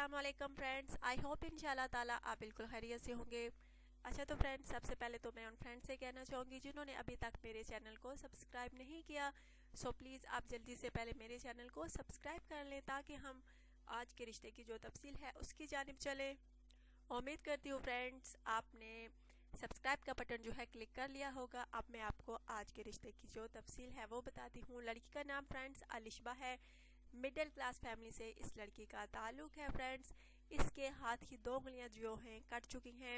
अस्सलाम वालेकुम friends, I hope इंशाल्लाह ताला आप बिल्कुल खैरियत से होंगे। अच्छा तो फ्रेंड्स, सबसे पहले तो मैं उन फ्रेंड्स से कहना चाहूँगी जिन्होंने अभी तक मेरे चैनल को सब्सक्राइब नहीं किया, सो प्लीज़ आप जल्दी से पहले मेरे चैनल को सब्सक्राइब कर लें ताकि हम आज के रिश्ते की जो तफसील है उसकी जानिब चले। उम्मीद करती हूँ फ्रेंड्स आपने सब्सक्राइब का बटन जो है क्लिक कर लिया होगा। अब मैं आपको आज के रिश्ते की जो तफसील है वो बताती हूँ। लड़की का नाम फ्रेंड्स अलिशबा है। मिडिल क्लास फैमिली से इस लड़की का ताल्लुक है फ्रेंड्स। इसके हाथ की 2 उंगलियां जो हैं कट चुकी हैं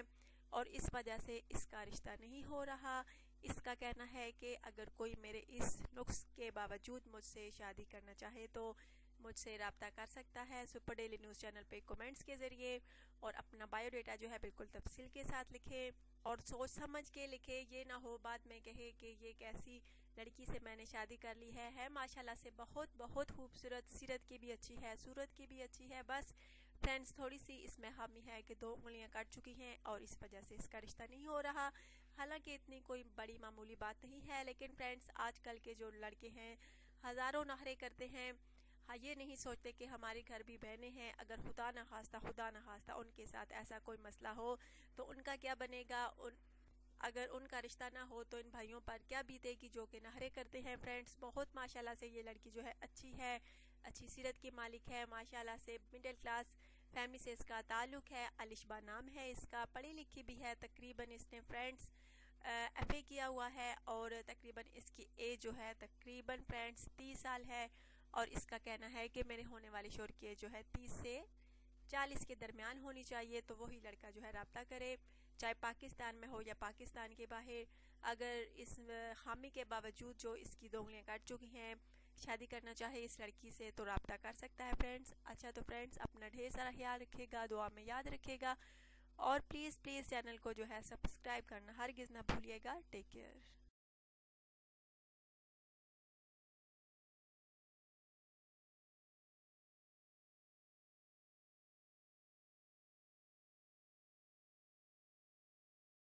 और इस वजह से इसका रिश्ता नहीं हो रहा। इसका कहना है कि अगर कोई मेरे इस नुक्स के बावजूद मुझसे शादी करना चाहे तो मुझसे रब्ता कर सकता है सुपर डेली न्यूज़ चैनल पे कमेंट्स के ज़रिए, और अपना बायोडाटा जो है बिल्कुल तफसील के साथ लिखे और सोच समझ के लिखे। ये ना हो बाद में कहे कि ये कैसी लड़की से मैंने शादी कर ली है माशाल्लाह से बहुत बहुत खूबसूरत, सीरत की भी अच्छी है, सूरत की भी अच्छी है। बस फ्रेंड्स थोड़ी सी इसमें खामी है कि 2 उंगलियां कट चुकी हैं और इस वजह से इसका रिश्ता नहीं हो रहा। हालांकि इतनी कोई बड़ी मामूली बात नहीं है, लेकिन फ्रेंड्स आजकल के जो लड़के हैं हज़ारों नखरे करते हैं। हाँ, ये नहीं सोचते कि हमारे घर भी बहनें हैं, अगर खुदा न खास्ता उनके साथ ऐसा कोई मसला हो तो उनका क्या बनेगा। अगर उनका रिश्ता ना हो तो इन भाइयों पर क्या बीतेगी जो कि नखरे करते हैं। फ्रेंड्स बहुत माशाल्लाह से ये लड़की जो है अच्छी है, अच्छी सीरत की मालिक है माशाल्लाह से। मिडिल क्लास फैमिली से इसका ताल्लुक है। अलिशबा नाम है इसका, पढ़ी लिखी भी है। तकरीबन इसने फ्रेंड्स FA किया हुआ है और तकरीबन इसकी एज जो है तकरीबन फ्रेंड्स 30 साल है। और इसका कहना है कि मेरे होने वाले शोहर की एज जो है 30 से 40 के दरमियान होनी चाहिए, तो वही लड़का जो है रब्ता करे, चाहे पाकिस्तान में हो या पाकिस्तान के बाहर। अगर इस खामी के बावजूद जो इसकी 2 उंगलियां काट चुकी हैं शादी करना चाहे इस लड़की से तो रब्ता कर सकता है फ्रेंड्स। अच्छा तो फ्रेंड्स अपना ढेर सारा ख्याल रखिएगा, दुआ में याद रखिएगा और प्लीज़ चैनल को जो है सब्सक्राइब करना हरगिज़ ना भूलिएगा। Take care.